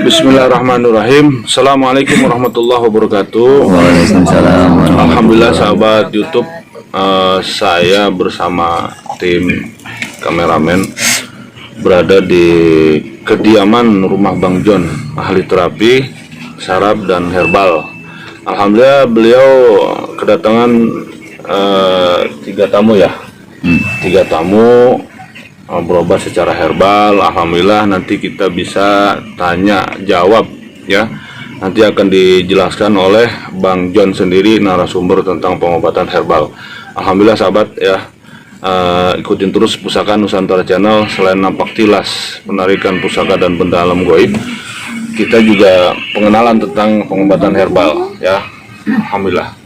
Bismillahirrahmanirrahim. Assalamualaikum warahmatullahi wabarakatuh. Waalaikumsalam. Alhamdulillah sahabat YouTube, saya bersama tim kameramen berada di kediaman rumah Bang John, ahli terapi saraf dan herbal. Alhamdulillah beliau kedatangan 3 tamu ya, 3 tamu berobat secara herbal. Alhamdulillah nanti kita bisa tanya jawab ya. Nanti akan dijelaskan oleh Bang John sendiri, narasumber tentang pengobatan herbal. Alhamdulillah sahabat ya, ikutin terus Pusaka Nusantara Channel. Selain nampak tilas penarikan pusaka dan benda alam goib, kita juga pengenalan tentang pengobatan herbal ya. Alhamdulillah.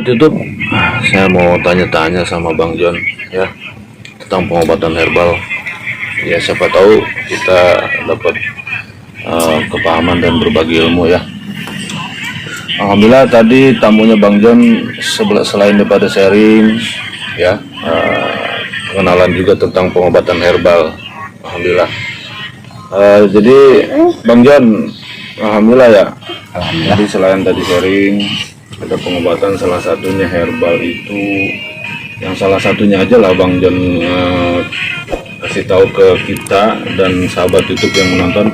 YouTube, saya mau tanya-tanya sama Bang John ya tentang pengobatan herbal. Ya siapa tahu kita dapat kepahaman dan berbagi ilmu ya. Alhamdulillah tadi tamunya Bang John selain daripada sharing ya, pengenalan juga tentang pengobatan herbal. Alhamdulillah. Jadi Bang John, alhamdulillah ya. Alhamdulillah. Jadi selain tadi sharing, ada pengobatan, salah satunya herbal itu, yang salah satunya aja lah Bang John kasih tahu ke kita dan sahabat YouTube yang menonton,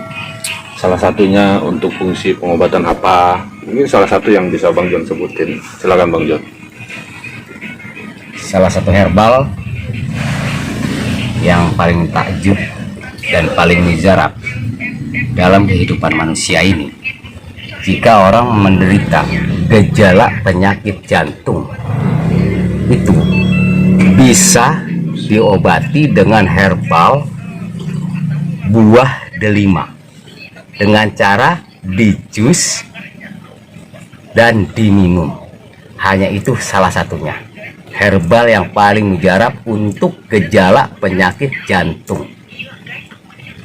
salah satunya untuk fungsi pengobatan apa. Ini salah satu yang bisa Bang John sebutin. Silakan Bang John. Salah satu herbal yang paling takjub dan paling mujarab dalam kehidupan manusia ini, jika orang menderita gejala penyakit jantung, itu bisa diobati dengan herbal buah delima dengan cara dijus dan diminum. Hanya itu salah satunya herbal yang paling mujarab untuk gejala penyakit jantung.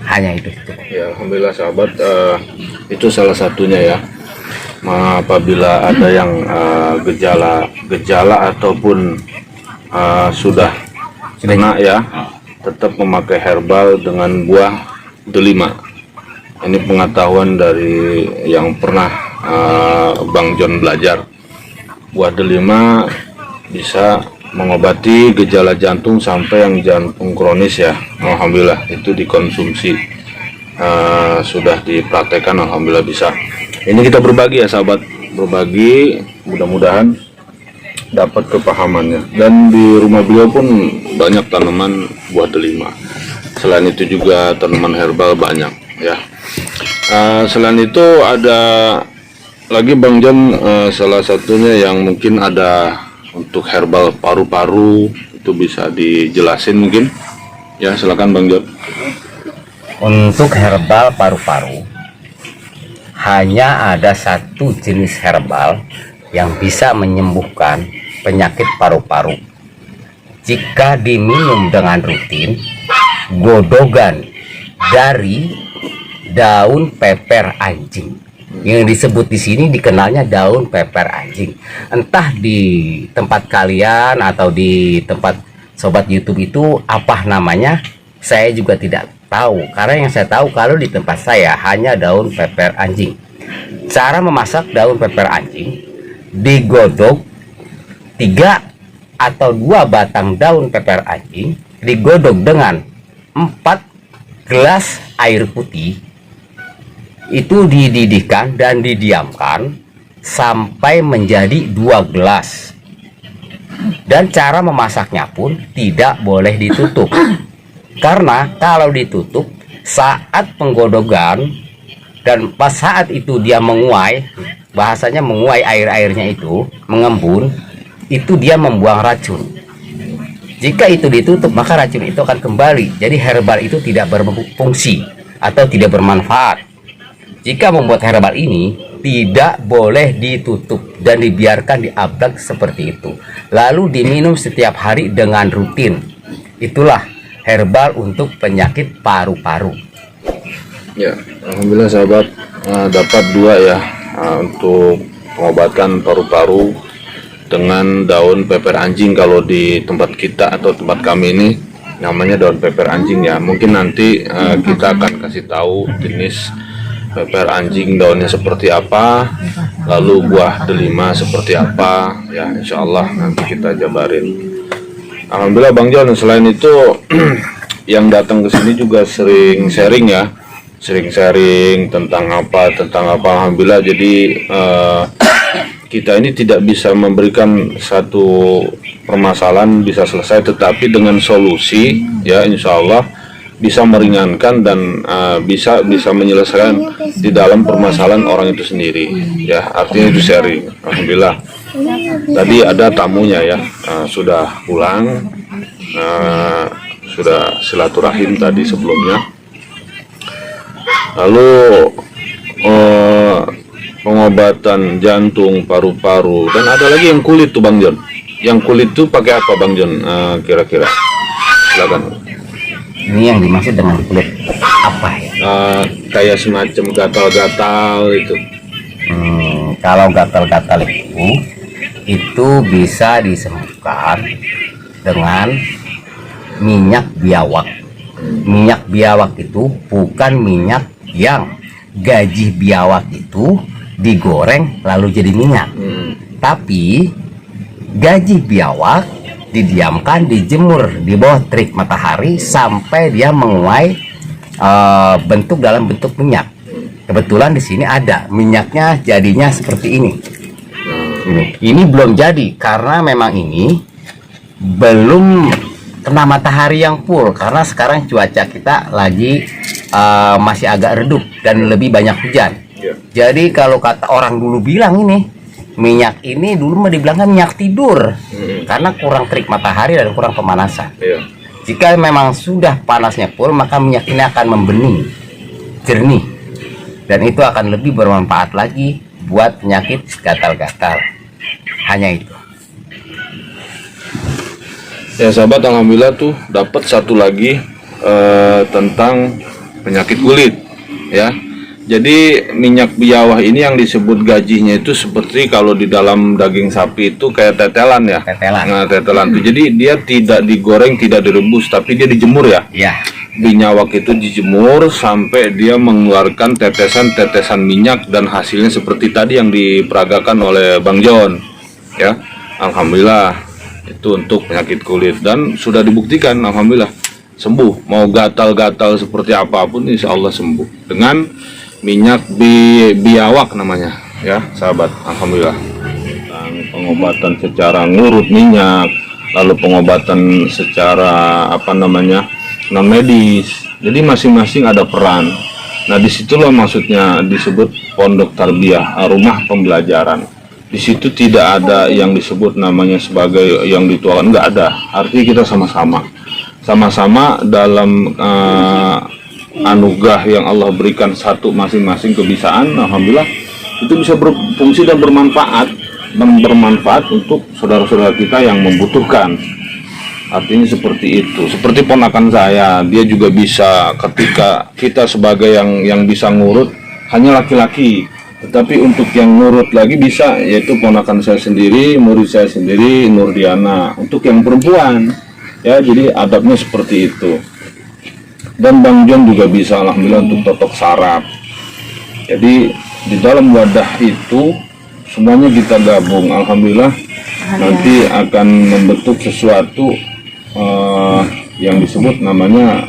Hanya itu. Ya, alhamdulillah sahabat, itu salah satunya ya. Apabila ada yang gejala ataupun sudah kena ya, tetap memakai herbal dengan buah delima. Ini pengetahuan dari yang pernah Bang John belajar. Buah delima bisa mengobati gejala jantung sampai yang jantung kronis ya. Alhamdulillah itu dikonsumsi, sudah dipraktekkan, alhamdulillah bisa. Ini kita berbagi ya sahabat, berbagi, mudah-mudahan dapat kepahamannya. Dan di rumah beliau pun banyak tanaman buah delima. Selain itu juga tanaman herbal banyak ya. Selain itu ada lagi Bang John, salah satunya yang mungkin ada untuk herbal paru-paru, itu bisa dijelasin mungkin ya. Silakan Bang John. Untuk herbal paru-paru, hanya ada satu jenis herbal yang bisa menyembuhkan penyakit paru-paru jika diminum dengan rutin. Godogan dari daun peper anjing. Yang disebut di sini dikenalnya daun peper anjing. Entah di tempat kalian atau di tempat sobat YouTube itu apa namanya, saya juga tidak tahu, karena yang saya tahu kalau di tempat saya hanya daun pepper anjing. Cara memasak daun pepper anjing, digodok 3 atau 2 batang daun pepper anjing digodok dengan 4 gelas air putih, itu dididihkan dan didiamkan sampai menjadi 2 gelas. Dan cara memasaknya pun tidak boleh ditutup, karena kalau ditutup saat penggodokan dan pas saat itu dia menguai, bahasanya menguai, air-airnya itu mengembun, itu dia membuang racun. Jika itu ditutup maka racun itu akan kembali, jadi herbal itu tidak berfungsi atau tidak bermanfaat. Jika membuat herbal ini tidak boleh ditutup dan dibiarkan diablak seperti itu, lalu diminum setiap hari dengan rutin. Itulah herbal untuk penyakit paru-paru. Ya, alhamdulillah sahabat, dapat 2 ya untuk pengobatan paru-paru dengan daun pepper anjing. Kalau di tempat kita atau tempat kami ini namanya daun pepper anjing ya. Mungkin nanti kita akan kasih tahu jenis pepper anjing daunnya seperti apa, lalu buah delima seperti apa ya, insya Allah nanti kita jabarin. Alhamdulillah Bang Jon, selain itu yang datang ke sini juga sering sharing ya, sering sharing tentang apa alhamdulillah. Jadi kita ini tidak bisa memberikan satu permasalahan bisa selesai, tetapi dengan solusi ya insya Allah bisa meringankan dan bisa menyelesaikan di dalam permasalahan orang itu sendiri ya, artinya itu sharing. Alhamdulillah tadi ada tamunya ya, sudah pulang, sudah silaturahim tadi sebelumnya. Lalu pengobatan jantung, paru-paru, dan ada lagi yang kulit tuh Bang Jon. Yang kulit tuh pakai apa Bang Jon kira-kira? Silakan. Ini yang dimaksud dengan kulit apa ya? Kayak semacam gatal-gatal itu. Kalau gatal-gatal itu bisa disembuhkan dengan minyak biawak. Minyak biawak itu bukan minyak yang gaji biawak itu digoreng lalu jadi minyak, tapi gaji biawak didiamkan, dijemur di bawah terik matahari sampai dia menguai bentuk dalam bentuk minyak. Kebetulan di sini ada minyaknya, jadinya seperti ini. Ini belum jadi karena memang ini belum kena matahari yang full, karena sekarang cuaca kita lagi masih agak redup dan lebih banyak hujan. Jadi kalau kata orang dulu bilang ini minyak ini dulu mah dibilangkan minyak tidur, karena kurang terik matahari dan kurang pemanasan. Jika memang sudah panasnya full, maka minyak ini akan membening, jernih, dan itu akan lebih bermanfaat lagi buat penyakit gatal-gatal. Hanya itu. Ya sahabat, alhamdulillah tuh dapat satu lagi tentang penyakit kulit ya. Jadi minyak biawak ini yang disebut gajinya itu seperti kalau di dalam daging sapi itu kayak tetelan ya. Tetelan. Nah, tetelan itu. Jadi dia tidak digoreng, tidak direbus, tapi dia dijemur ya. Ya. Biawak itu dijemur sampai dia mengeluarkan tetesan-tetesan minyak, dan hasilnya seperti tadi yang diperagakan oleh Bang Jon. Ya. Alhamdulillah itu untuk penyakit kulit dan sudah dibuktikan alhamdulillah sembuh. Mau gatal-gatal seperti apapun insya Allah sembuh dengan minyak biawak namanya ya sahabat. Alhamdulillah. Pengobatan secara ngurut minyak, lalu pengobatan secara non medis. Jadi masing-masing ada peran. Nah disitulah maksudnya disebut pondok tarbiyah, rumah pembelajaran. Di situ tidak ada yang disebut namanya sebagai yang dituakan, nggak ada. Artinya kita sama-sama dalam anugerah yang Allah berikan satu masing-masing kebiasaan. Alhamdulillah itu bisa berfungsi dan bermanfaat untuk saudara-saudara kita yang membutuhkan. Artinya seperti itu. Seperti ponakan saya, dia juga bisa, ketika kita sebagai yang bisa ngurut hanya laki-laki, tetapi untuk yang ngurut lagi bisa, yaitu ponakan saya sendiri, murid saya sendiri, Nurdiana. Untuk yang perempuan ya, jadi adabnya seperti itu. dan Bang John juga bisa alhamdulillah untuk totok saraf. Jadi di dalam wadah itu semuanya kita gabung, alhamdulillah nanti akan membentuk sesuatu yang disebut namanya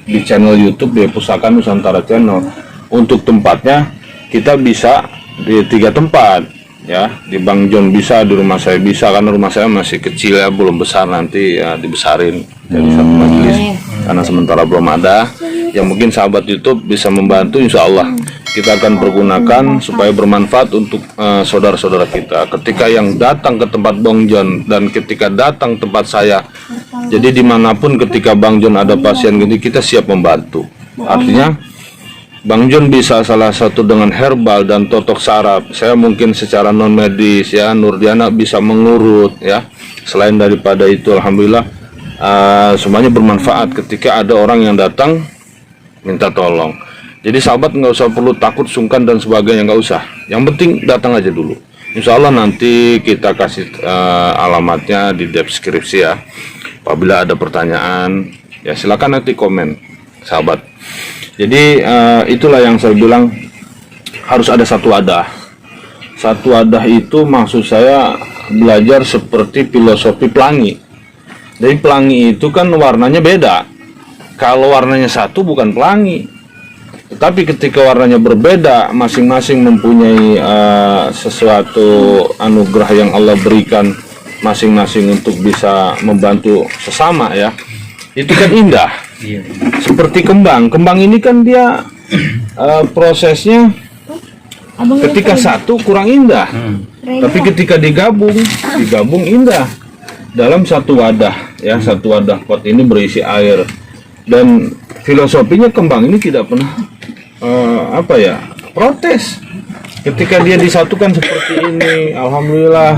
di channel YouTube di Pusaka Nusantara Channel. Untuk tempatnya kita bisa di 3 tempat ya, di Bang John bisa, di rumah saya bisa, karena rumah saya masih kecil ya, belum besar, nanti ya dibesarin jadi satu majelis karena sementara belum ada. Yang mungkin sahabat YouTube bisa membantu, insya Allah kita akan pergunakan supaya bermanfaat untuk saudara-saudara kita ketika yang datang ke tempat Bang John dan ketika datang tempat saya. Jadi dimanapun ketika Bang John ada pasien gini, kita siap membantu. Artinya Bang John bisa salah satu dengan herbal dan totok saraf, saya mungkin secara non medis ya, Nurdiana bisa mengurut ya. Selain daripada itu alhamdulillah semuanya bermanfaat ketika ada orang yang datang minta tolong. Jadi sahabat nggak usah perlu takut, sungkan dan sebagainya, nggak usah. Yang penting datang aja dulu. Insya Allah nanti kita kasih alamatnya di deskripsi ya. Apabila ada pertanyaan ya silakan nanti komen sahabat. Jadi itulah yang saya bilang, harus ada satu wadah. Satu wadah itu maksud saya belajar seperti filosofi pelangi. Jadi pelangi itu kan warnanya beda. Kalau warnanya satu bukan pelangi. Tetapi ketika warnanya berbeda, masing-masing mempunyai sesuatu anugerah yang Allah berikan masing-masing untuk bisa membantu sesama ya. Itu kan indah. Seperti kembang. Kembang ini kan dia prosesnya ketika satu kurang indah. Tapi ketika digabung indah dalam satu wadah ya, satu wadah pot ini berisi air. Dan filosofinya kembang ini tidak pernah protes. Ketika dia disatukan seperti ini, alhamdulillah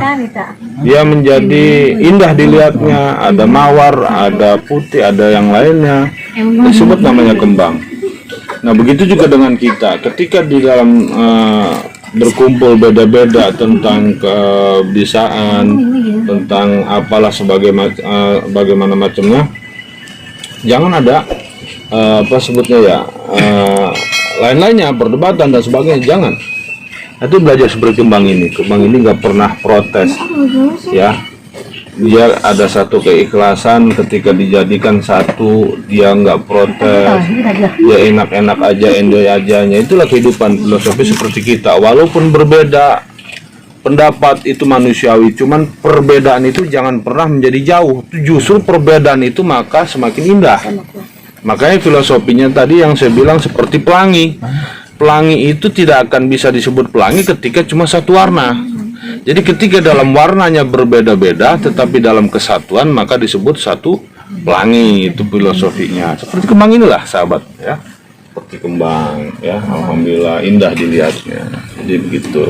dia menjadi indah dilihatnya. Ada mawar, ada putih, ada yang lainnya, disebut namanya kembang. Nah begitu juga dengan kita, ketika di dalam berkumpul beda-beda tentang kebisaan, tentang apalah bagaimana macamnya, jangan ada lain-lainnya, perdebatan dan sebagainya, jangan. Itu belajar seperti kembang ini. Kembang ini nggak pernah protes ya, dia ada satu keikhlasan ketika dijadikan satu, dia nggak protes, dia enak-enak aja, enjoy ajanya. Itulah kehidupan filosofi seperti kita, walaupun berbeda pendapat itu manusiawi, cuman perbedaan itu jangan pernah menjadi jauh. Justru perbedaan itu maka semakin indah. Makanya filosofinya tadi yang saya bilang seperti pelangi. Pelangi itu tidak akan bisa disebut pelangi ketika cuma satu warna. Jadi ketika dalam warnanya berbeda-beda tetapi dalam kesatuan maka disebut satu pelangi. Itu filosofinya. Seperti kembang inilah sahabat ya. Seperti kembang ya, alhamdulillah indah dilihatnya. Jadi begitu.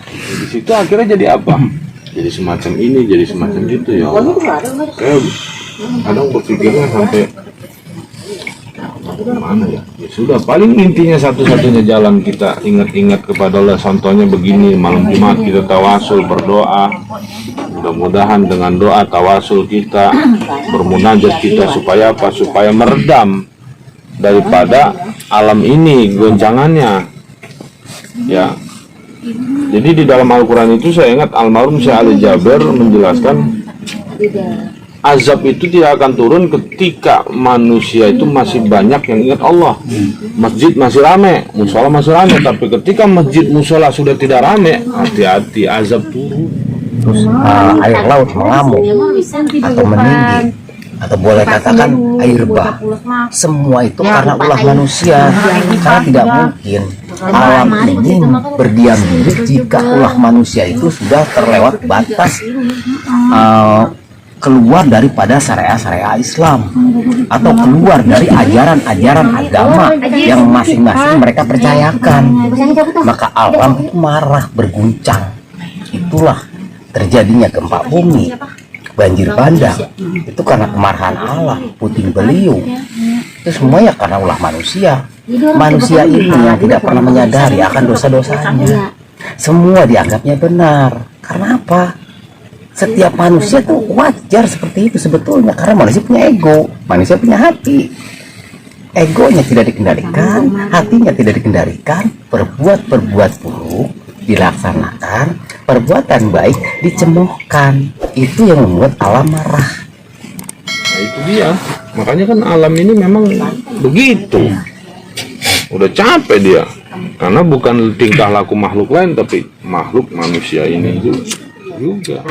Di situ akhirnya jadi apa? Jadi semacam ini, jadi semacam itu ya. Saya kadang berpikirnya sampai mana ya? Ya sudah, paling intinya satu-satunya jalan kita ingat-ingat kepada Allah. Contohnya begini, malam Jumat kita tawasul, berdoa. Mudah-mudahan dengan doa tawasul kita, bermunajat kita supaya apa? Supaya meredam daripada alam ini goncangannya. Ya. Jadi di dalam Al-Quran itu saya ingat almarhum Syekh Ali Jaber menjelaskan azab itu tidak akan turun ketika manusia itu masih banyak yang ingat Allah. Masjid masih rame, musola masih rame, tapi ketika masjid musola sudah tidak rame, hati-hati azab turun. Terus air laut mengamuk atau meninggi, atau boleh katakan air bah, semua itu karena ulah manusia. Karena tidak mungkin alam ini berdiam diri jika ulah manusia itu sudah terlewat batas keluar daripada syariat Islam atau keluar dari ajaran-ajaran agama yang masing-masing mereka percayakan, maka alam itu marah, berguncang. Itulah terjadinya gempa bumi, banjir bandang, itu karena kemarahan Allah, puting beliung. Itu semuanya karena ulah manusia. Manusia ini yang tidak pernah menyadari akan dosa-dosanya. Semua dianggapnya benar. Karena apa? Setiap manusia tuh wajar seperti itu sebetulnya, karena manusia punya ego, manusia punya hati. Egonya tidak dikendalikan, hatinya tidak dikendalikan, perbuat buruk dilaksanakan, perbuatan baik dicemoohkan. Itu yang membuat alam marah. Nah, itu dia. Makanya kan alam ini memang begitu. Udah capek dia. Karena bukan tingkah laku makhluk lain, tapi makhluk manusia ini juga.